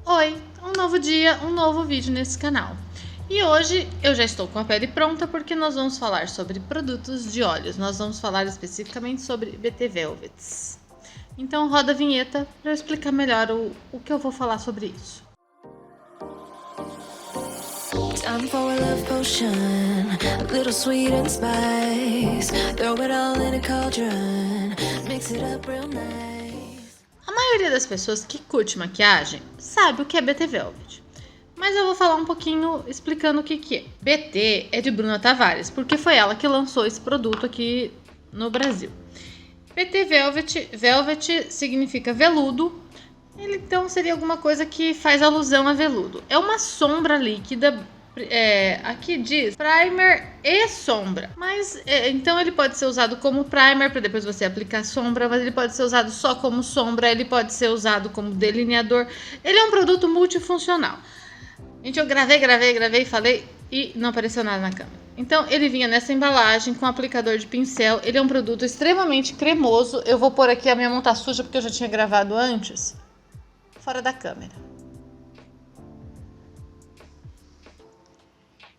Oi, um novo dia, um novo vídeo nesse canal. E hoje eu já estou com a pele pronta porque nós vamos falar sobre produtos de olhos. Nós vamos falar especificamente sobre BT Velvets. Então roda a vinheta para eu explicar melhor o que eu vou falar sobre isso. Time for a love potion, a little sweet and spice. Throw it all in a cauldron, mix it up real nice. A maioria das pessoas que curte maquiagem sabe o que é BT Velvet. Mas eu vou falar um pouquinho explicando o que é. BT é de Bruna Tavares, porque foi ela que lançou esse produto aqui no Brasil. BT Velvet significa veludo. Ele então seria alguma coisa que faz alusão a veludo. É uma sombra líquida. Aqui diz primer e sombra, mas então ele pode ser usado como primer para depois você aplicar sombra, mas ele pode ser usado só como sombra, ele pode ser usado como delineador. Ele é um produto multifuncional. Gente, eu gravei, falei e não apareceu nada na câmera. Então ele vinha nessa embalagem com aplicador de pincel. Ele é um produto extremamente cremoso. Eu vou pôr aqui, a minha mão tá suja porque eu já tinha gravado antes, fora da câmera.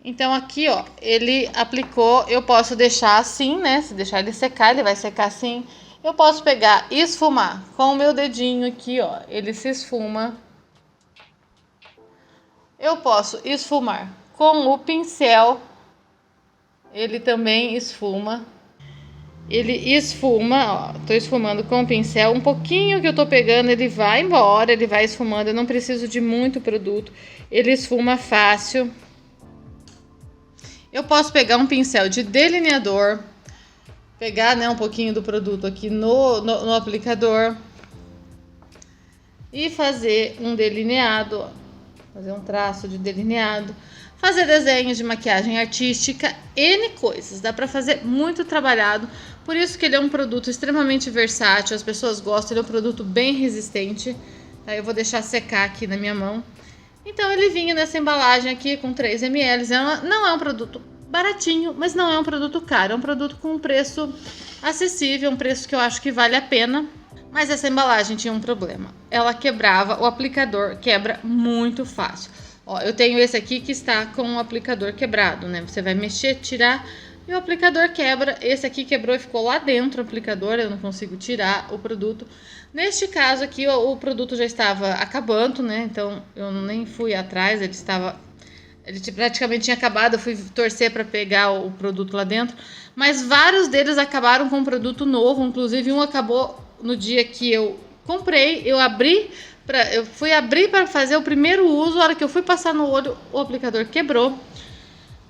Então aqui, ó, ele aplicou, eu posso deixar assim, né? Se deixar ele secar, ele vai secar assim. Eu posso pegar e esfumar com o meu dedinho aqui, ó, ele se esfuma. Eu posso esfumar com o pincel, ele também esfuma. Ele esfuma, ó, tô esfumando com o pincel, um pouquinho que eu tô pegando, ele vai embora, ele vai esfumando, eu não preciso de muito produto. Ele esfuma fácil. Eu posso pegar um pincel de delineador, pegar, né, um pouquinho do produto aqui no aplicador e fazer um delineado, ó, fazer um traço de delineado, fazer desenhos de maquiagem artística, N coisas, dá pra fazer muito trabalhado, por isso que ele é um produto extremamente versátil, as pessoas gostam, ele é um produto bem resistente, tá? Eu vou deixar secar aqui na minha mão. Então ele vinha nessa embalagem aqui com 3 ml, não é um produto baratinho, mas não é um produto caro, é um produto com um preço acessível, um preço que eu acho que vale a pena. Mas essa embalagem tinha um problema, ela quebrava, o aplicador quebra muito fácil. Ó, eu tenho esse aqui que está com o aplicador quebrado, né? Você vai mexer, tirar e o aplicador quebra. Esse aqui quebrou e ficou lá dentro do aplicador, eu não consigo tirar o produto. Neste caso aqui, ó, o produto já estava acabando, né? Então eu nem fui atrás, ele praticamente tinha acabado, eu fui torcer para pegar o produto lá dentro. Mas vários deles acabaram com um produto novo, inclusive um acabou no dia que eu comprei, eu fui abrir para fazer o primeiro uso, a hora que eu fui passar no olho, o aplicador quebrou.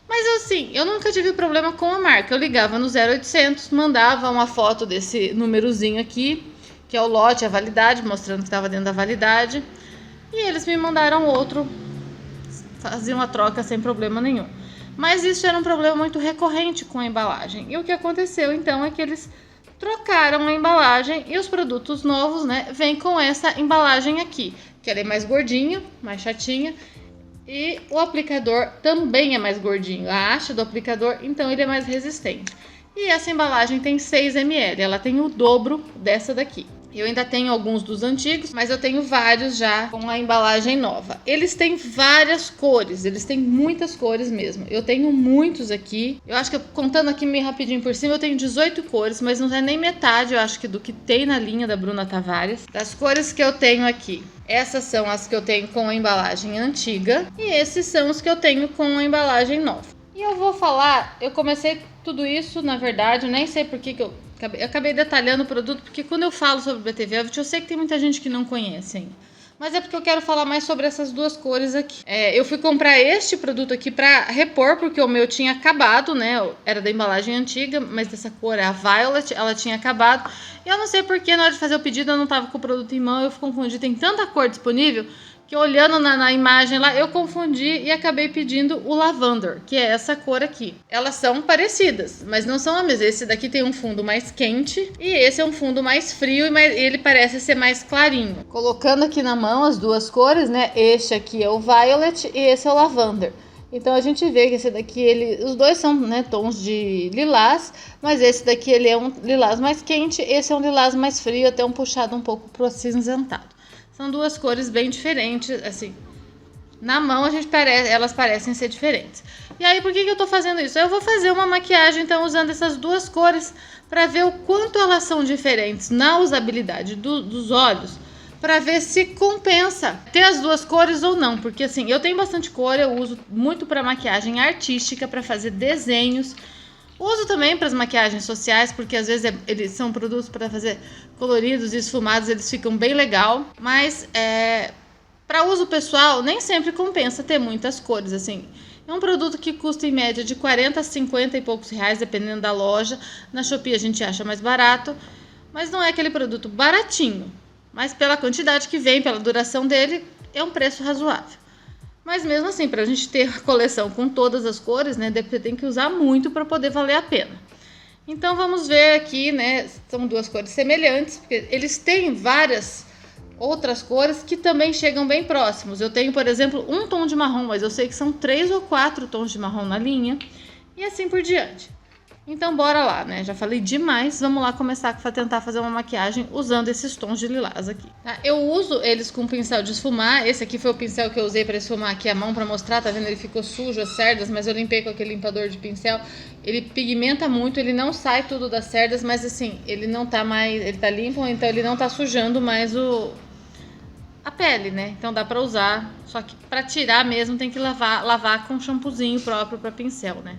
Mas assim, eu nunca tive problema com a marca. Eu ligava no 0800, mandava uma foto desse númerozinho aqui, que é o lote, a validade, mostrando que estava dentro da validade. E eles me mandaram outro, faziam a troca sem problema nenhum. Mas isso era um problema muito recorrente com a embalagem. E o que aconteceu então é que eles trocaram a embalagem e os produtos novos, né, vêm com essa embalagem aqui, que ela é mais gordinha, mais chatinha. E o aplicador também é mais gordinho, a haste do aplicador, então ele é mais resistente. E essa embalagem tem 6 ml, ela tem o dobro dessa daqui. Eu ainda tenho alguns dos antigos, mas eu tenho vários já com a embalagem nova. Eles têm várias cores, eles têm muitas cores mesmo. Eu tenho muitos aqui. Eu acho que, contando aqui meio rapidinho por cima, eu tenho 18 cores, mas não é nem metade, eu acho que do que tem na linha da Bruna Tavares. Das cores que eu tenho aqui, essas são as que eu tenho com a embalagem antiga e esses são os que eu tenho com a embalagem nova. E eu vou falar, eu comecei tudo isso, na verdade, eu nem sei por que eu acabei detalhando o produto, porque quando eu falo sobre o BT Velvet, eu sei que tem muita gente que não conhece ainda. Mas é porque eu quero falar mais sobre essas duas cores aqui. Eu fui comprar este produto aqui pra repor, porque o meu tinha acabado, né? Era da embalagem antiga, mas dessa cor, a Violet, ela tinha acabado. E eu não sei porque na hora de fazer o pedido eu não tava com o produto em mão, eu confundi. Tem tanta cor disponível que olhando na imagem lá, eu confundi e acabei pedindo o Lavender, que é essa cor aqui. Elas são parecidas, mas não são a mesma. Esse daqui tem um fundo mais quente e esse é um fundo mais frio e ele parece ser mais clarinho. Colocando aqui na mão as duas cores, né? Este aqui é o Violet e esse é o Lavender. Então a gente vê que esse daqui, os dois são, né, tons de lilás, mas esse daqui ele é um lilás mais quente, esse é um lilás mais frio, até um puxado um pouco pro acinzentado. São duas cores bem diferentes, assim. Na mão elas parecem ser diferentes. E aí, por que eu tô fazendo isso? Eu vou fazer uma maquiagem, então, usando essas duas cores para ver o quanto elas são diferentes na usabilidade dos olhos, para ver se compensa ter as duas cores ou não. Porque assim, eu tenho bastante cor, eu uso muito para maquiagem artística, para fazer desenhos. Uso também para as maquiagens sociais, porque às vezes eles são produtos para fazer coloridos e esfumados, eles ficam bem legal. Mas para uso pessoal, nem sempre compensa ter muitas cores, assim. É um produto que custa em média de 40 a 50 e poucos reais, dependendo da loja. Na Shopee a gente acha mais barato, mas não é aquele produto baratinho. Mas pela quantidade que vem, pela duração dele, é um preço razoável. Mas mesmo assim, para a gente ter a coleção com todas as cores, né, você tem que usar muito para poder valer a pena. Então vamos ver aqui, né, são duas cores semelhantes, porque eles têm várias outras cores que também chegam bem próximos. Eu tenho, por exemplo, um tom de marrom, mas eu sei que são 3 ou 4 tons de marrom na linha, e assim por diante. Então bora lá, né? Já falei demais, vamos lá começar a tentar fazer uma maquiagem usando esses tons de lilás aqui. Tá? Eu uso eles com pincel de esfumar. Esse aqui foi o pincel que eu usei para esfumar aqui a mão, para mostrar, tá vendo? Ele ficou sujo, as cerdas, mas eu limpei com aquele limpador de pincel. Ele pigmenta muito, ele não sai tudo das cerdas, mas assim, ele não tá mais, ele tá limpo, então ele não tá sujando mais a pele, né? Então dá pra usar, só que pra tirar mesmo tem que lavar com um shampoozinho próprio pra pincel, né?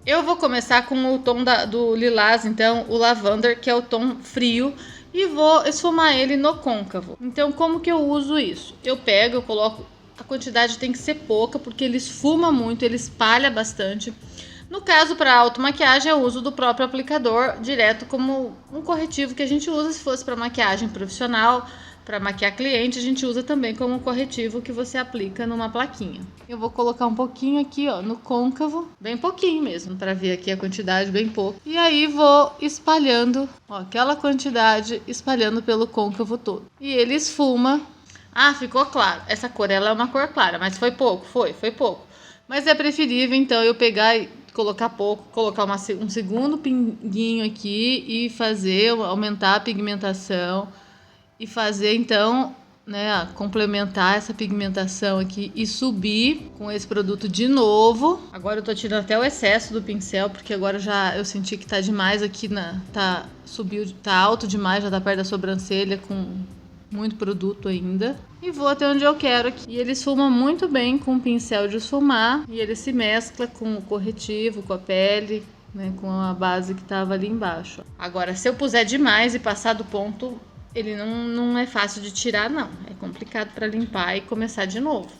Eu vou começar com o tom do lilás, então, o lavender, que é o tom frio, e vou esfumar ele no côncavo. Então, como que eu uso isso? Eu coloco, a quantidade tem que ser pouca, porque ele esfuma muito, ele espalha bastante. No caso, para automaquiagem, eu uso do próprio aplicador, direto como um corretivo que a gente usa se fosse para maquiagem profissional. Para maquiar cliente, a gente usa também como corretivo que você aplica numa plaquinha. Eu vou colocar um pouquinho aqui, ó, no côncavo, bem pouquinho mesmo, para ver aqui a quantidade, bem pouco. E aí vou espalhando, ó, aquela quantidade, espalhando pelo côncavo todo. E ele esfuma. Ah, ficou claro. Essa cor, ela é uma cor clara, mas foi pouco, foi pouco. Mas é preferível, então, eu pegar e colocar pouco, colocar um segundo pinguinho aqui e aumentar a pigmentação. E fazer, então, né, complementar essa pigmentação aqui e subir com esse produto de novo. Agora eu tô tirando até o excesso do pincel, porque agora eu senti que tá demais aqui, tá alto demais, já tá perto da sobrancelha, com muito produto ainda. E vou até onde eu quero aqui. E ele esfuma muito bem com o pincel de esfumar, e ele se mescla com o corretivo, com a pele, né, com a base que tava ali embaixo. Agora, se eu puser demais e passar do ponto, ele não é fácil de tirar, não. É complicado para limpar e começar de novo.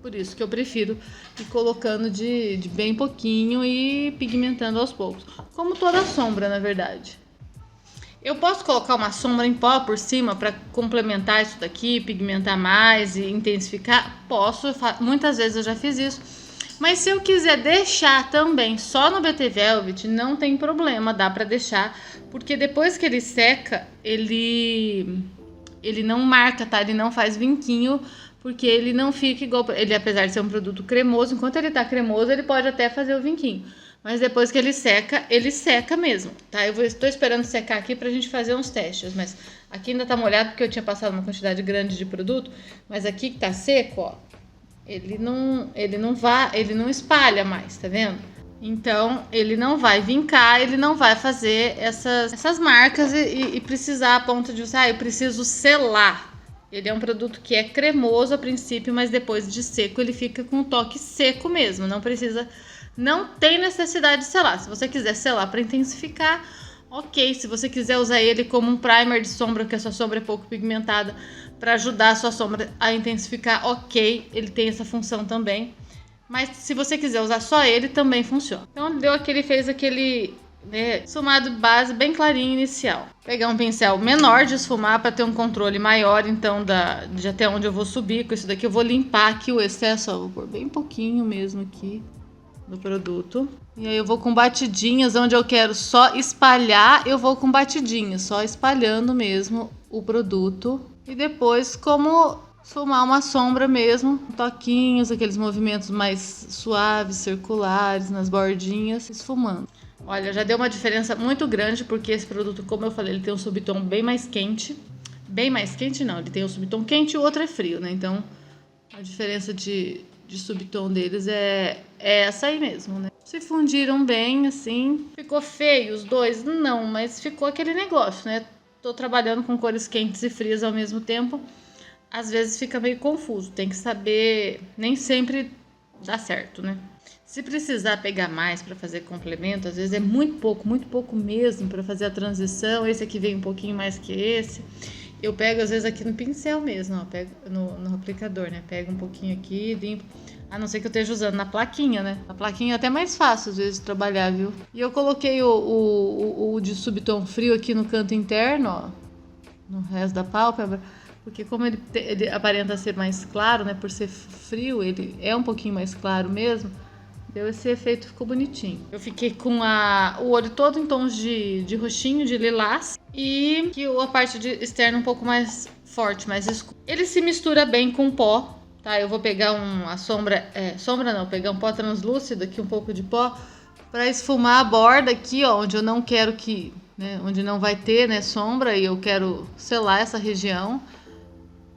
Por isso que eu prefiro ir colocando de bem pouquinho e pigmentando aos poucos. Como toda sombra, na verdade. Eu posso colocar uma sombra em pó por cima para complementar isso daqui, pigmentar mais e intensificar? Posso, muitas vezes eu já fiz isso. Mas se eu quiser deixar também só no BT Velvet, não tem problema, dá pra deixar, porque depois que ele seca, ele não marca, tá? Ele não faz vinquinho, porque ele não fica igual, ele apesar de ser um produto cremoso, enquanto ele tá cremoso, ele pode até fazer o vinquinho. Mas depois que ele seca mesmo, tá? Estou esperando secar aqui pra gente fazer uns testes, mas aqui ainda tá molhado porque eu tinha passado uma quantidade grande de produto, mas aqui que tá seco, ó, ele não espalha mais, tá vendo? Então, ele não vai vincar, ele não vai fazer essas marcas e precisar a ponto de você, eu preciso selar. Ele é um produto que é cremoso a princípio, mas depois de seco ele fica com um toque seco mesmo, não tem necessidade de selar. Se você quiser selar para intensificar, ok. Se você quiser usar ele como um primer de sombra, que a sua sombra é pouco pigmentada, para ajudar a sua sombra a intensificar, ok, ele tem essa função também. Mas se você quiser usar só ele, também funciona. Então fez aquele, né, esfumado base bem clarinho inicial. Pegar um pincel menor de esfumar para ter um controle maior, então, de até onde eu vou subir. Com isso daqui eu vou limpar aqui o excesso, ó, vou pôr bem pouquinho mesmo aqui do produto. E aí eu vou com batidinhas, onde eu quero só espalhar, eu vou com batidinhas, só espalhando mesmo o produto. E depois, como esfumar uma sombra mesmo, toquinhos, aqueles movimentos mais suaves, circulares, nas bordinhas, esfumando. Olha, já deu uma diferença muito grande, porque esse produto, como eu falei, ele tem um subtom bem mais quente. bem mais quente não, ele tem o subtom quente e o outro é frio, né? Então a diferença de subtom deles é essa aí mesmo, né? Se fundiram bem, assim. Ficou feio os dois? Não, mas ficou aquele negócio, né? Tô trabalhando com cores quentes e frias ao mesmo tempo. Às vezes fica meio confuso, tem que saber, nem sempre dá certo, né? Se precisar pegar mais para fazer complemento, às vezes é muito pouco mesmo para fazer a transição. Esse aqui vem um pouquinho mais que esse. Eu pego às vezes aqui no pincel mesmo, ó, pego no aplicador, né? Pego um pouquinho aqui, limpo. A não ser que eu esteja usando na plaquinha, né? A plaquinha é até mais fácil às vezes de trabalhar, viu? E eu coloquei o de subtom frio aqui no canto interno, ó, no resto da pálpebra. Porque como ele aparenta ser mais claro, né? Por ser frio, ele é um pouquinho mais claro mesmo. Deu esse efeito, ficou bonitinho. Eu fiquei com o olho todo em tons de roxinho, de lilás. E a parte externa um pouco mais forte, mais escura. Ele se mistura bem com pó, tá? Eu vou pegar a sombra... pegar um pó translúcido aqui, um pouco de pó. Pra esfumar a borda aqui, ó, onde eu não quero que... né, onde não vai ter, né, sombra. E eu quero selar essa região.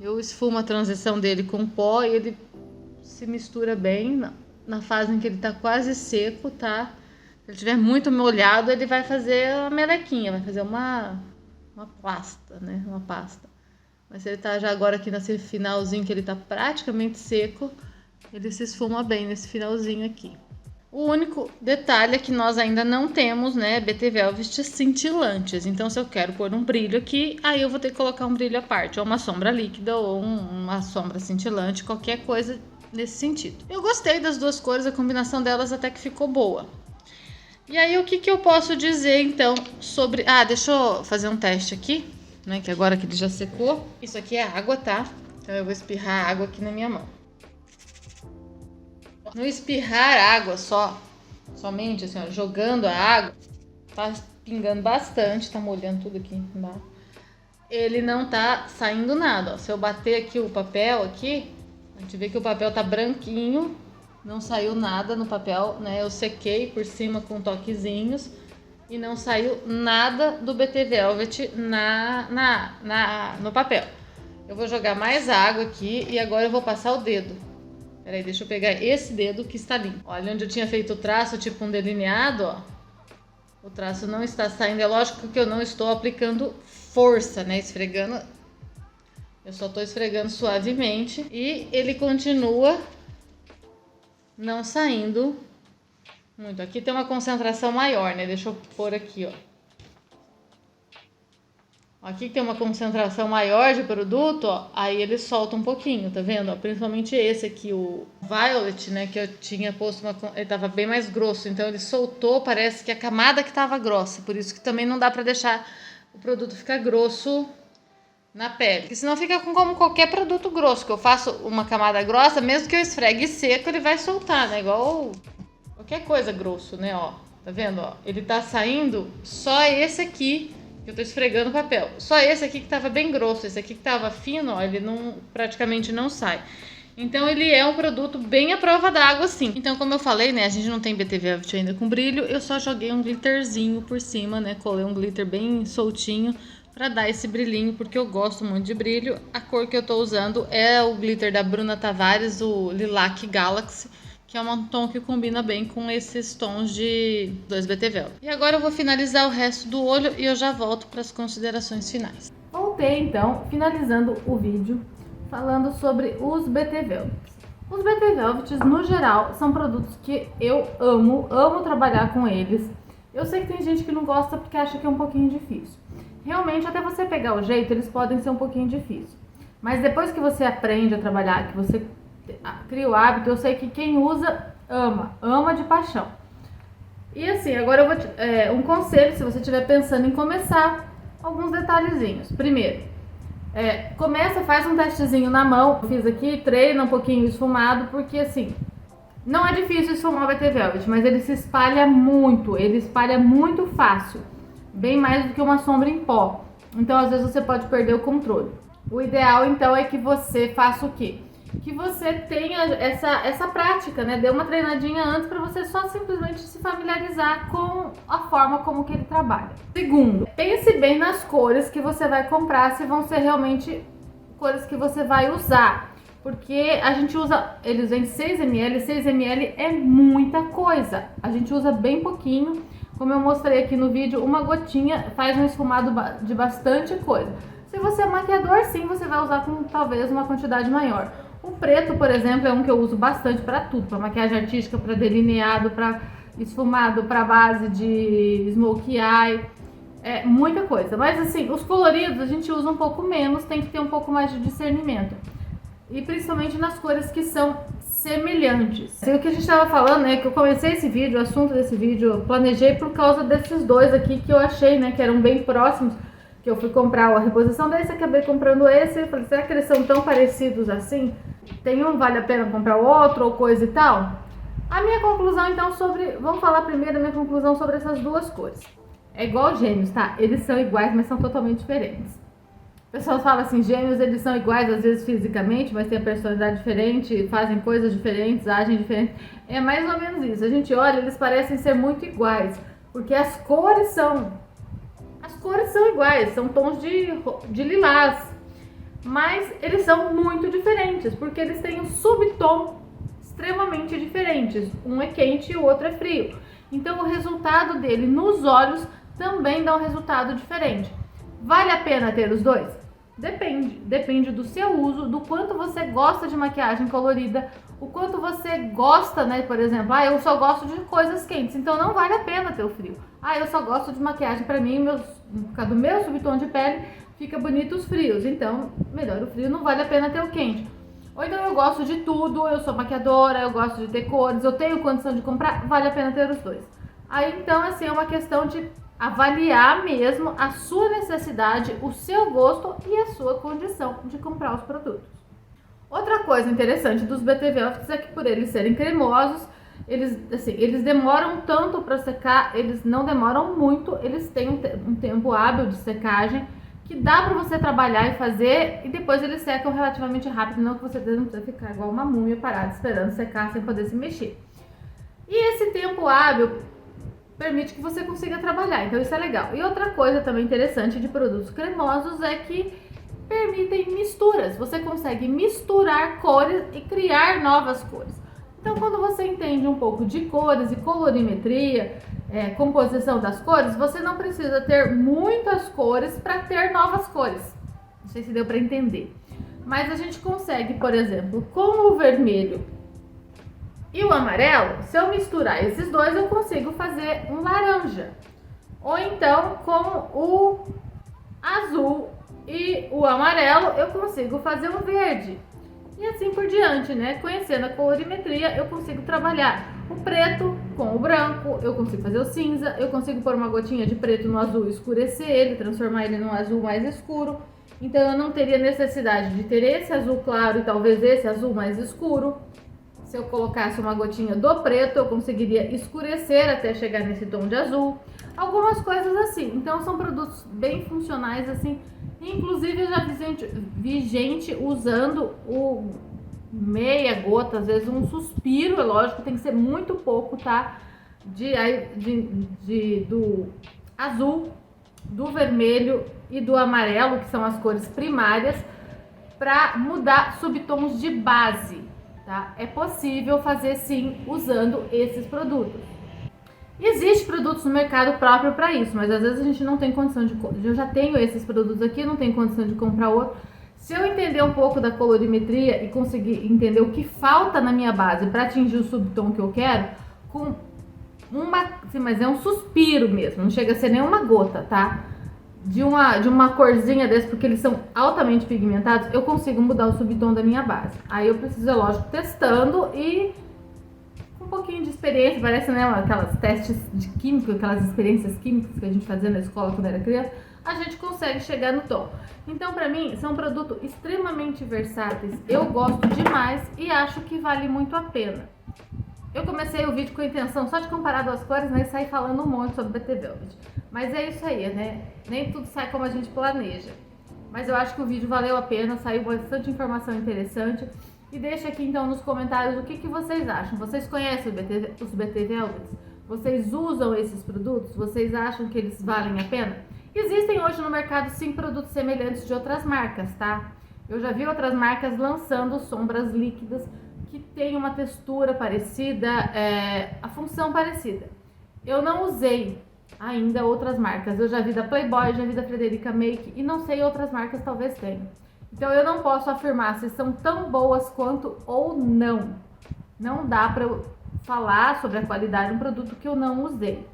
Eu esfumo a transição dele com pó e ele se mistura bem na fase em que ele tá quase seco, tá? Se ele estiver muito molhado, ele vai fazer a melequinha, vai fazer uma pasta, né? Uma pasta. Mas se ele tá já agora aqui nesse finalzinho que ele tá praticamente seco, ele se esfuma bem nesse finalzinho aqui. O único detalhe é que nós ainda não temos, né, BT Velvet cintilantes. Então, se eu quero pôr um brilho aqui, aí eu vou ter que colocar um brilho à parte. Ou uma sombra líquida, ou uma sombra cintilante, qualquer coisa nesse sentido. Eu gostei das duas cores, a combinação delas até que ficou boa. E aí, o que eu posso dizer, então, sobre... deixa eu fazer um teste aqui, né, que agora que ele já secou. Isso aqui é água, tá? Então, eu vou espirrar água aqui na minha mão. No espirrar água somente assim, ó, jogando a água, tá pingando bastante, tá molhando tudo aqui embaixo. Ele não tá saindo nada, ó. Se eu bater aqui o papel aqui, a gente vê que o papel tá branquinho, não saiu nada no papel, né? Eu sequei por cima com toquezinhos e não saiu nada do BT Velvet no papel. Eu vou jogar mais água aqui e agora eu vou passar o dedo. Peraí, deixa eu pegar esse dedo que está limpo. Olha, onde eu tinha feito o traço, tipo um delineado, ó. O traço não está saindo. É lógico que eu não estou aplicando força, né? Esfregando. Eu só estou esfregando suavemente. E ele continua não saindo muito. Aqui tem uma concentração maior, né? Deixa eu pôr aqui, ó. Aqui tem uma concentração maior de produto, ó, aí ele solta um pouquinho, tá vendo? Ó, principalmente esse aqui, o Violet, né, que eu tinha posto, ele tava bem mais grosso, então ele soltou, parece que a camada que tava grossa, por isso que também não dá pra deixar o produto ficar grosso na pele, porque senão fica como qualquer produto grosso, que eu faço uma camada grossa, mesmo que eu esfregue seco, ele vai soltar, né, igual qualquer coisa grosso, né, ó, tá vendo, ó, ele tá saindo só esse aqui, que eu tô esfregando o papel. Só esse aqui que tava bem grosso, esse aqui que tava fino, ó, ele praticamente não sai. Então ele é um produto bem à prova d'água, sim. Então, como eu falei, né, a gente não tem BT Velvet ainda com brilho, eu só joguei um glitterzinho por cima, né, colei um glitter bem soltinho pra dar esse brilhinho, porque eu gosto muito de brilho. A cor que eu tô usando é o glitter da Bruna Tavares, o Lilac Galaxy, que é um tom que combina bem com esses tons de 2BT Velvet. E agora eu vou finalizar o resto do olho e eu já volto para as considerações finais. Voltei então, finalizando o vídeo, falando sobre os BT Velvets. Os BT Velvets, no geral, são produtos que eu amo trabalhar com eles. Eu sei que tem gente que não gosta porque acha que é um pouquinho difícil. Realmente, até você pegar o jeito, eles podem ser um pouquinho difíceis. Mas depois que você aprende a trabalhar, que você cria o hábito, eu sei que quem usa ama de paixão. E assim, agora eu vou um conselho, se você estiver pensando em começar, alguns detalhezinhos. Primeiro, faz um testezinho na mão, fiz aqui, treina um pouquinho esfumado, porque assim, não é difícil esfumar o BT Velvet, mas ele se espalha muito, fácil, bem mais do que uma sombra em pó. Então às vezes você pode perder o controle. O ideal então é que você faça o quê? que você tenha essa prática, né? Dê uma treinadinha antes para você só simplesmente se familiarizar com a forma como que ele trabalha. Segundo, pense bem nas cores que você vai comprar, se vão ser realmente cores que você vai usar. Porque a gente usa, eles vêm 6 ml, 6 ml é muita coisa. A gente usa bem pouquinho, como eu mostrei aqui no vídeo, uma gotinha faz um esfumado de bastante coisa. Se você é maquiador, sim, você vai usar com talvez uma quantidade maior. O preto, por exemplo, é um que eu uso bastante para tudo, para maquiagem artística, para delineado, para esfumado, para base de smokey eye, é muita coisa. Mas assim, os coloridos a gente usa um pouco menos, tem que ter um pouco mais de discernimento. E principalmente nas cores que são semelhantes. E o que a gente estava falando é que eu comecei esse vídeo, o assunto desse vídeo, eu planejei por causa desses dois aqui que eu achei, né, que eram bem próximos, que eu fui comprar a reposição desse, acabei comprando esse, eu falei, será que eles são tão parecidos assim? Tem um, vale a pena comprar o outro ou coisa e tal? A minha conclusão então sobre, vamos falar primeiro da minha conclusão sobre essas duas cores. É igual gêmeos, tá? Eles são iguais, mas são totalmente diferentes. O pessoal fala assim, gêmeos eles são iguais às vezes fisicamente, mas têm a personalidade diferente, fazem coisas diferentes, agem diferente. É mais ou menos isso. A gente olha, eles parecem ser muito iguais, porque as cores são iguais, são tons de lilás. Mas eles são muito diferentes, porque eles têm um subtom extremamente diferentes. Um é quente e o outro é frio. Então o resultado dele nos olhos também dá um resultado diferente. Vale a pena ter os dois? Depende do seu uso, do quanto você gosta de maquiagem colorida, o quanto você gosta, né? Por exemplo, eu só gosto de coisas quentes, então não vale a pena ter o frio. Eu só gosto de maquiagem, pra mim, por causa do meu subtom de pele, fica bonito os frios, então melhor o frio, não vale a pena ter o quente. Ou então eu gosto de tudo, eu sou maquiadora, eu gosto de ter cores, eu tenho condição de comprar, vale a pena ter os dois. Aí então assim é uma questão de avaliar mesmo a sua necessidade, o seu gosto e a sua condição de comprar os produtos. Outra coisa interessante dos BT Velvets é que por eles serem cremosos, eles demoram tanto para secar, eles não demoram muito, eles têm um tempo hábil de secagem que dá para você trabalhar e fazer, e depois eles secam relativamente rápido, não que você não precisa ficar igual uma múmia parada esperando secar sem poder se mexer. E esse tempo hábil permite que você consiga trabalhar, então isso é legal. E outra coisa também interessante de produtos cremosos é que permitem misturas, você consegue misturar cores e criar novas cores. Então quando você entende um pouco de cores e colorimetria, composição das cores, você não precisa ter muitas cores para ter novas cores. Não sei se deu para entender. Mas a gente consegue, por exemplo, com o vermelho e o amarelo, se eu misturar esses dois, eu consigo fazer um laranja. Ou então, com o azul e o amarelo, eu consigo fazer um verde. E assim por diante, né? Conhecendo a colorimetria, eu consigo trabalhar o preto com o branco, eu consigo fazer o cinza, eu consigo pôr uma gotinha de preto no azul e escurecer ele, transformar ele num azul mais escuro. Então eu não teria necessidade de ter esse azul claro e talvez esse azul mais escuro. Se eu colocasse uma gotinha do preto, eu conseguiria escurecer até chegar nesse tom de azul. Algumas coisas assim. Então são produtos bem funcionais assim. Inclusive eu já vi gente usando o meia gota, às vezes um suspiro, é lógico, tem que ser muito pouco, tá? Do azul, do vermelho e do amarelo, que são as cores primárias, para mudar subtons de base, tá? É possível fazer sim usando esses produtos. Existe produtos no mercado próprio para isso, mas às vezes a gente não tem condição de... Eu já tenho esses produtos aqui, não tenho condição de comprar outro. Se eu entender um pouco da colorimetria e conseguir entender o que falta na minha base para atingir o subtom que eu quero, com mas é um suspiro mesmo, não chega a ser nem uma gota, tá? De uma corzinha desse, porque eles são altamente pigmentados, eu consigo mudar o subtom da minha base. Aí eu preciso, é lógico, testando e um pouquinho de experiência, parece, né, aquelas testes de química, aquelas experiências químicas que a gente fazia na escola quando era criança, a gente consegue chegar no tom. Então, pra mim, são produtos extremamente versáteis, eu gosto demais e acho que vale muito a pena. Eu comecei o vídeo com a intenção só de comparar duas cores, né, e sair falando um monte sobre BT Velvet. Mas é isso aí, né, nem tudo sai como a gente planeja. Mas eu acho que o vídeo valeu a pena, saiu bastante informação interessante. E deixa aqui então nos comentários o que vocês acham. Vocês conhecem os BT Velvets? Vocês usam esses produtos? Vocês acham que eles valem a pena? Existem hoje no mercado sim produtos semelhantes de outras marcas, tá? Eu já vi outras marcas lançando sombras líquidas que tem uma textura parecida, a função parecida. Eu não usei ainda outras marcas. Eu já vi da Playboy, já vi da Frederica Make e não sei outras marcas talvez tenham. Então eu não posso afirmar se são tão boas quanto ou não. Não dá para eu falar sobre a qualidade de um produto que eu não usei.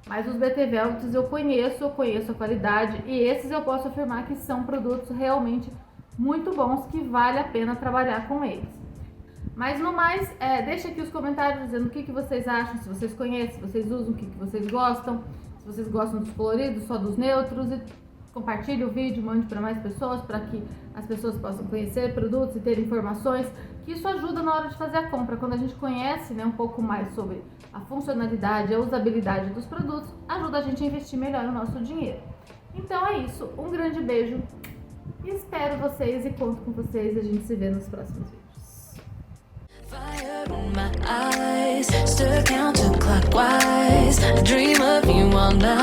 Mas os BT Velvets eu conheço a qualidade e esses eu posso afirmar que são produtos realmente muito bons que vale a pena trabalhar com eles. Mas no mais, deixa aqui os comentários dizendo o que vocês acham, se vocês conhecem, se vocês usam, o que vocês gostam, se vocês gostam dos coloridos, só dos neutros, e compartilhe o vídeo, mande para mais pessoas, para que as pessoas possam conhecer produtos e ter informações, que isso ajuda na hora de fazer a compra. Quando a gente conhece, né, um pouco mais sobre a funcionalidade, a usabilidade dos produtos, ajuda a gente a investir melhor o nosso dinheiro. Então é isso, um grande beijo, e espero vocês e conto com vocês, a gente se vê nos próximos vídeos. Fire in my eyes, still counterclockwise. I dream of you all night.